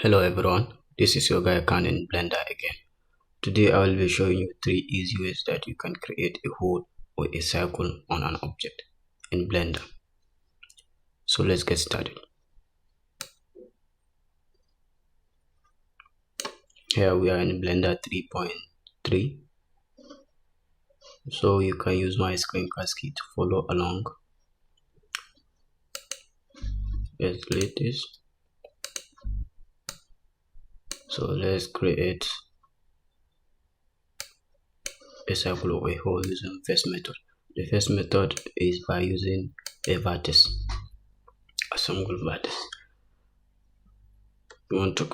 Hello everyone, this is your guy Khan in Blender again. Today I will be showing you 3 easy ways that you can create a hole or a circle on an object in Blender. So let's get started. Here we are in Blender 3.3. So you can use my screencast key to follow along. Let's delete this. So let's create a circle or a hole using first method. The first method is by using a vertex, a single vertex. You want to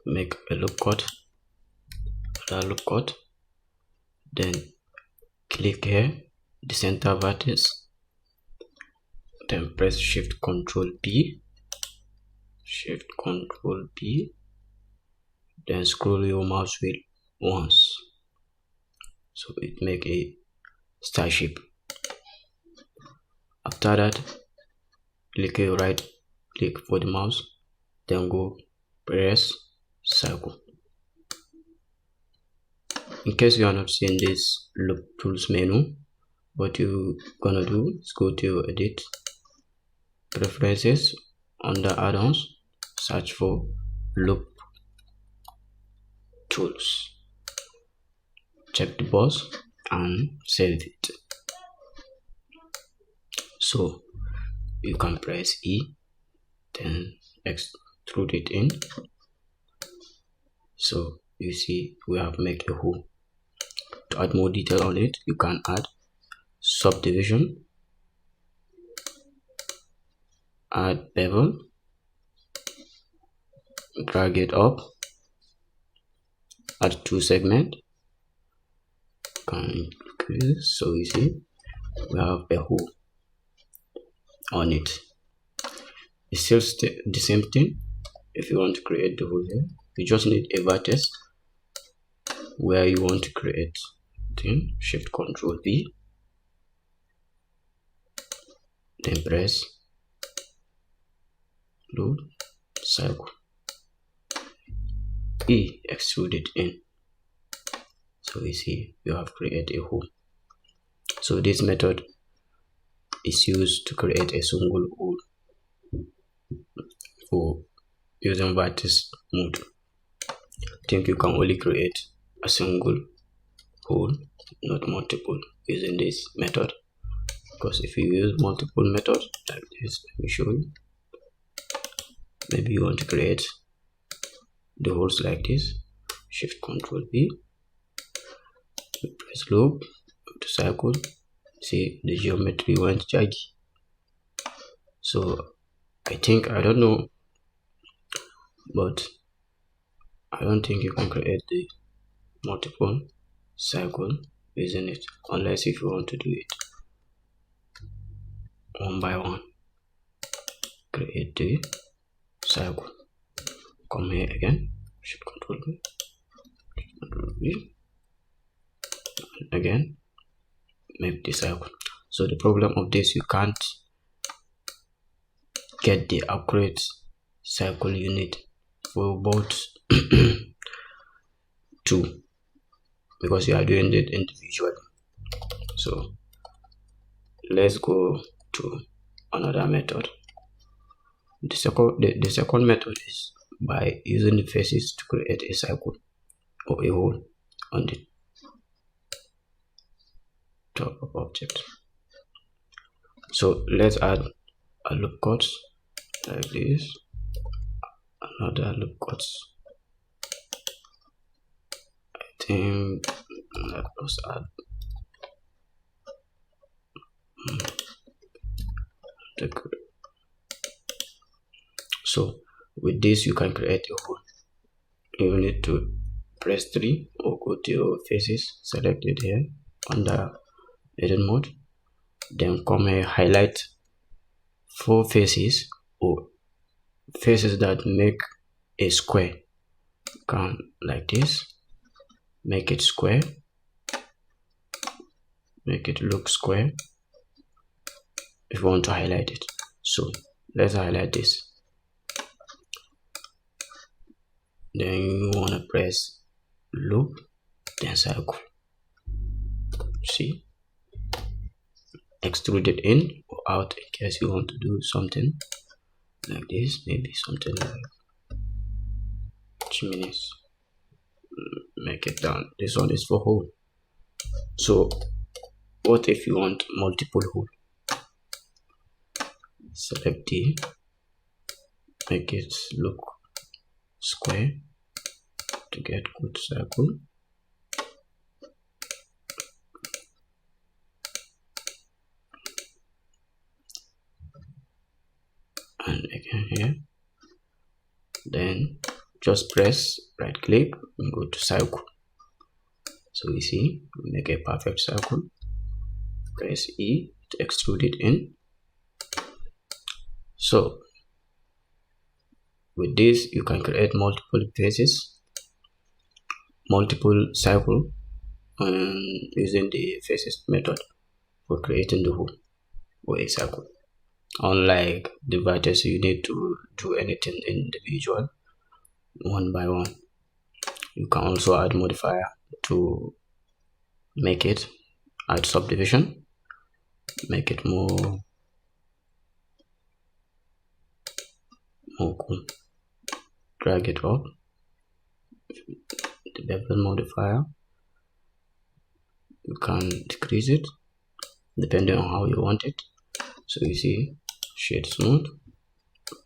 make a loop cut, then click here, the center vertex, then press Shift Ctrl P, then scroll your mouse wheel once, so it make a star shape. After that, right click for the mouse, then go press circle. In case you are not seeing this loop tools menu, what you gonna do is go to your edit, preferences, under add-ons, search for loop tools, check the box and save it. So you can press E, then extrude it in. So you see we have made a hole. To add more detail on it, you can add subdivision, add bevel, drag it up, add 2 segments, can increase. So you see we have a hole on it. It's still the same thing. If you want to create the hole here, you just need a vertex where you want to create. Then Shift Ctrl V, then press loop circle, E, extrude it in. So you see you have created a hole. So this method is used to create a single hole for using vertex mode. I think you can only create a single hole, not multiple, using this method. Because if you use multiple methods like this, let me show you. Maybe you want to create the holes like this. Shift Ctrl V, press loop to circle. See, the geometry went jaggy. So I don't know, but I don't think you can create the multiple circle using it, unless if you want to do it one by one. Create the circle, come here again, Shift Ctrl V, again make the circle. So the problem of this, you can't get the accurate circle you need for both two, because you are doing it individually. So let's go to another method. The second method is by using the faces to create a circle or a hole on the top of object. So let's add a loop cut like this, another loop cut. I think let us add so with this you can create a hole. You need to press 3 or go to your faces, select it here under edit mode, then come here, highlight 4 faces or faces that make a square. Come like this, make it square, make it look square if you want to highlight it. So let's highlight this. then you want to press loop, then circle. See, extrude it in or out in case you want to do something like this, maybe something like chimneys. Make it down. This one is for hole. So what if you want multiple hole? Select D, make it look square to get good circle. And again here, then just press right click and go to circle. So you see, we make a perfect circle. Press E to extrude it in. So with this you can create multiple faces, multiple circle, using the faces method for creating the hole or a circle. Unlike the vertex, you need to do anything individual, one by one. You can also add modifier to make it, add subdivision, make it more cool. Drag it up, the bevel modifier, you can decrease it depending on how you want it. So you see, shade smooth,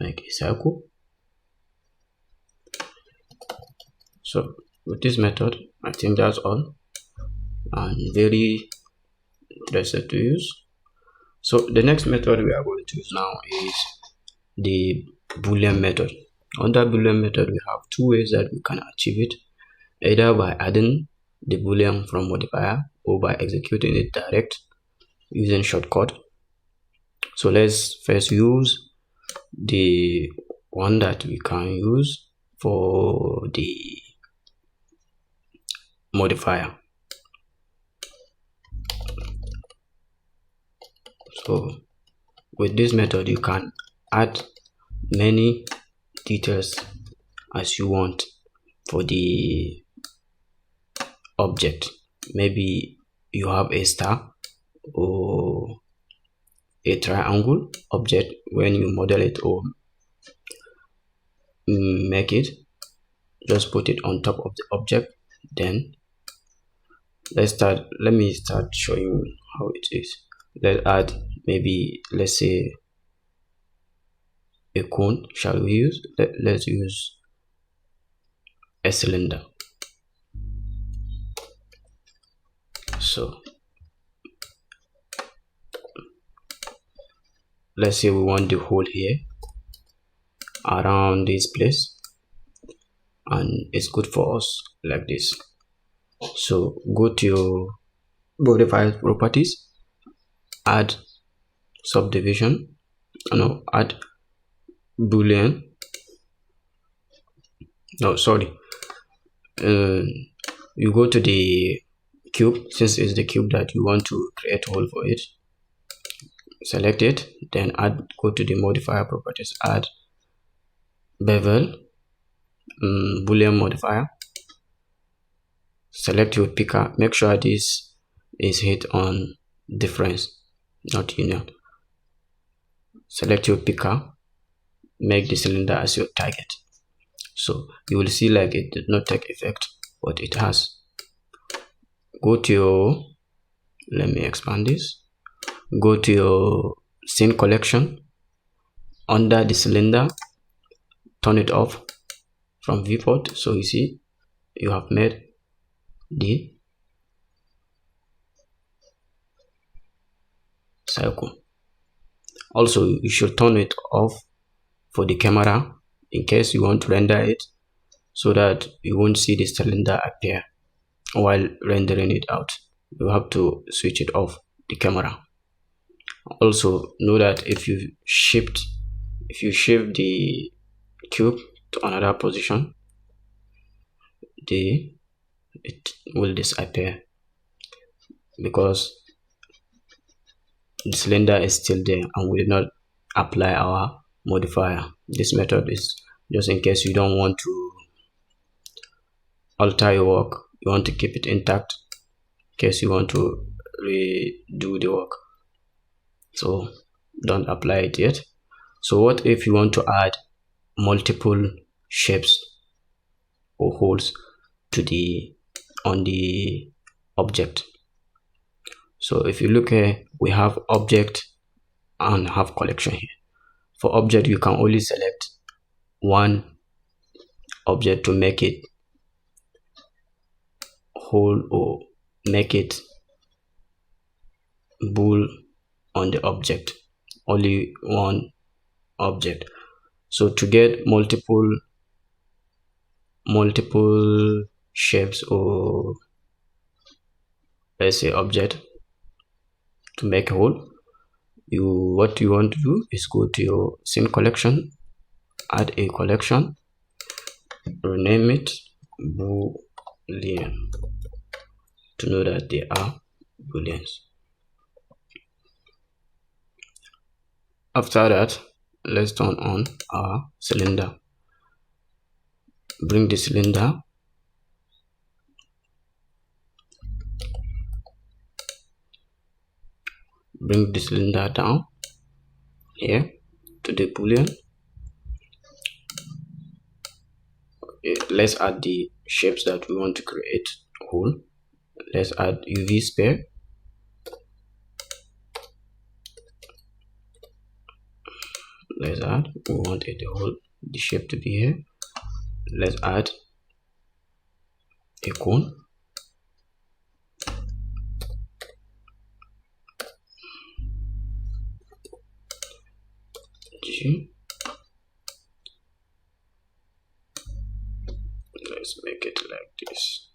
make a circle. So with this method, I think that's all, and very interested to use. So the next method we are going to use now is the Boolean method. Under Boolean method, we have two ways that we can achieve it, either by adding the Boolean from modifier or by executing it direct using shortcut. So let's first use the one that we can use for the modifier. So with this method, you can add many details as you want for the object. Maybe you have a star or a triangle object. When you model it or make it, just put it on top of the object. Then let me start showing you how it is. Let's add, maybe let's say a cone. Shall we use, let's use a cylinder. So let's say we want the hole here around this place, and it's good for us like this. So go to your modifier properties, add subdivision, add Boolean, you go to the cube, since it's the cube that you want to create a hole for it, select it, then go to the modifier properties, add bevel, Boolean modifier, select your picker, make sure this is hit on difference, not union. Select your picker, make the cylinder as your target. So you will see like it did not take effect, but it has. Go to your, let me expand this, go to your scene collection, under the cylinder, turn it off from viewport. So you see you have made the circle. Also, you should turn it off for the camera in case you want to render it, so that you won't see the cylinder appear while rendering it out. You have to switch it off, the camera. Also know that if you shift the cube to another position, it will disappear because the cylinder is still there and we did not apply our modifier. This method is just in case you don't want to alter your work, you want to keep it intact in case you want to redo the work. So don't apply it yet. So what if you want to add multiple shapes or holes to the on the object? So if you look here, we have object and have collection here. For object, you can only select one object to make it whole or make it bool on the object, only one object. So to get multiple shapes, or let's say object to make a whole, what you want to do is go to your scene collection, add a collection, rename it Boolean to know that they are booleans. After that, let's turn on our cylinder. Bring the cylinder down here to the boolean. Let's add the shapes that we want to create whole. Let's add UV sphere. Let's add, we want it the shape to be here. Let's add a cone. G. Let's make it like this.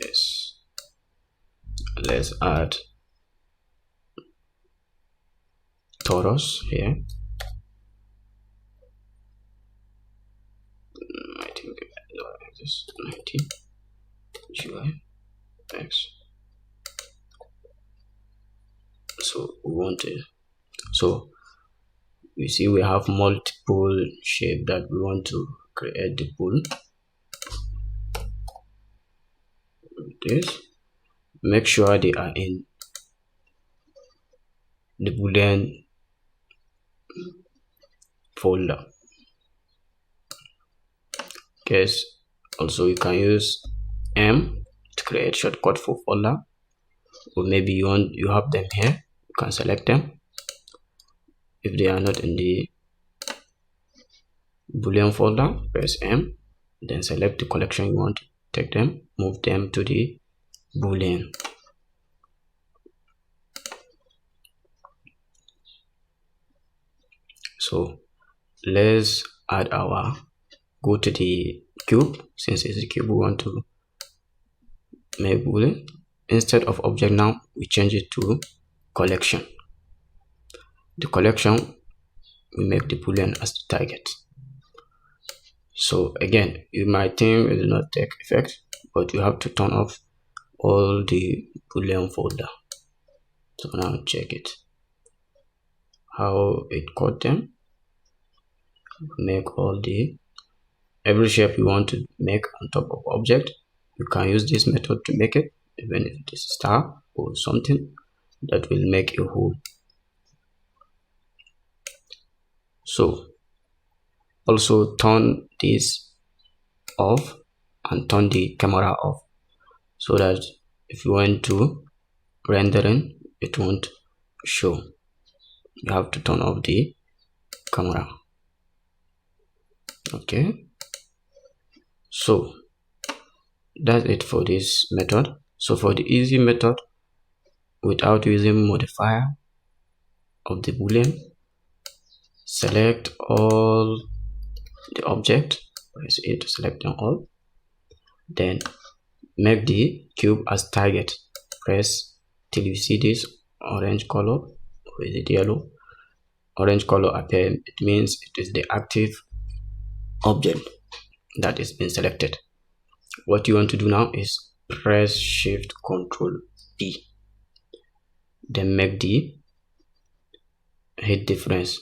Yes. Let's add torus here. I think like this 90 GY X. So we want it. So you see we have multiple shape that we want to create the pool. This, make sure they are in the Boolean folder. Case also you can use M to create shortcut for folder, or maybe you have them here, you can select them. If they are not in the Boolean folder, press M, then select the collection you want to take them, move them to the Boolean. So let's add go to the cube. Since it's a cube, we want to make Boolean. Instead of object, now we change it to collection. The collection, we make the Boolean as the target. So again, you might think it will not take effect, but you have to turn off all the Boolean folder. So now check it, how it caught them. Make every shape you want to make on top of object, you can use this method to make it, even if it is a star or something that will make a hole. So also turn this off and turn the camera off, so that if you want to rendering, it won't show. You have to turn off the camera. Okay, so that's it for this method. So for the easy method without using modifier of the Boolean, select all the object, press A to select them all, then make the cube as target. Press till you see this orange color with the yellow orange color appear. It means it is the active object that is being selected. What you want to do now is press Shift Ctrl D, then make the height difference.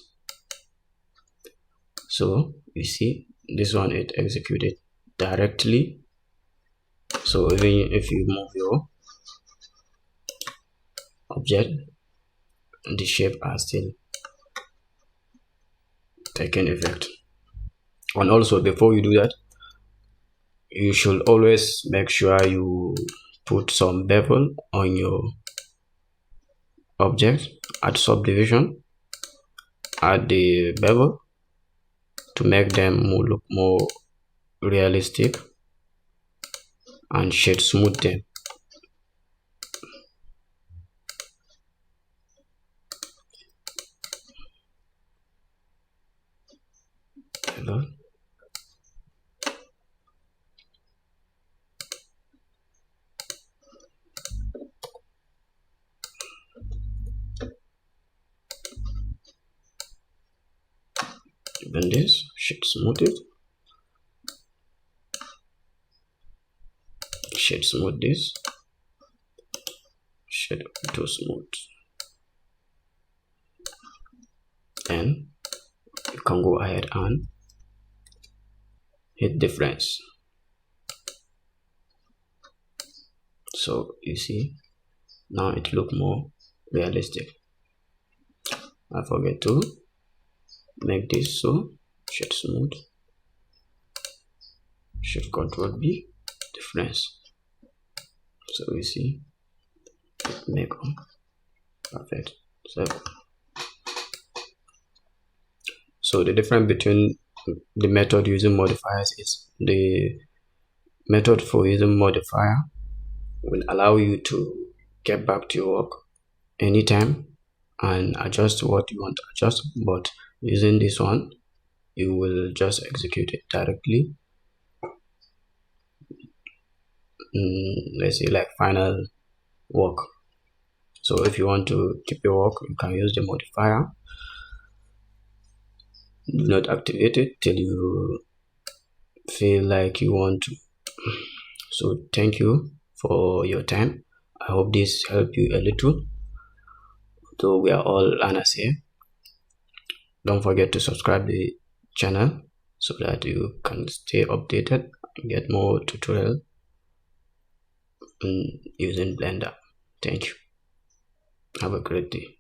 So you see this one it executed directly. So even if you move your object, the shape are still taking effect. And also, before you do that, you should always make sure you put some bevel on your object at subdivision, at the bevel, to make them look more realistic, and shade smooth them. Bevel. Even this, shade smooth it. Shade smooth this. Shade too smooth. And you can go ahead and hit difference. So you see, now it look more realistic. I forget to make this so shade smooth. Shift Control B, difference. So we see it make perfect. So the difference between the method using modifiers is the method for using modifier will allow you to get back to your work anytime and adjust what you want to adjust, but using this one you will just execute it directly. Let's say like final work. So if you want to keep your work, you can use the modifier. Do not activate it till you feel like you want to. So thank you for your time. I hope this helped you a little. So we are all learners here. Don't forget to subscribe the channel so that you can stay updated and get more tutorial using Blender. Thank you. Have a great day.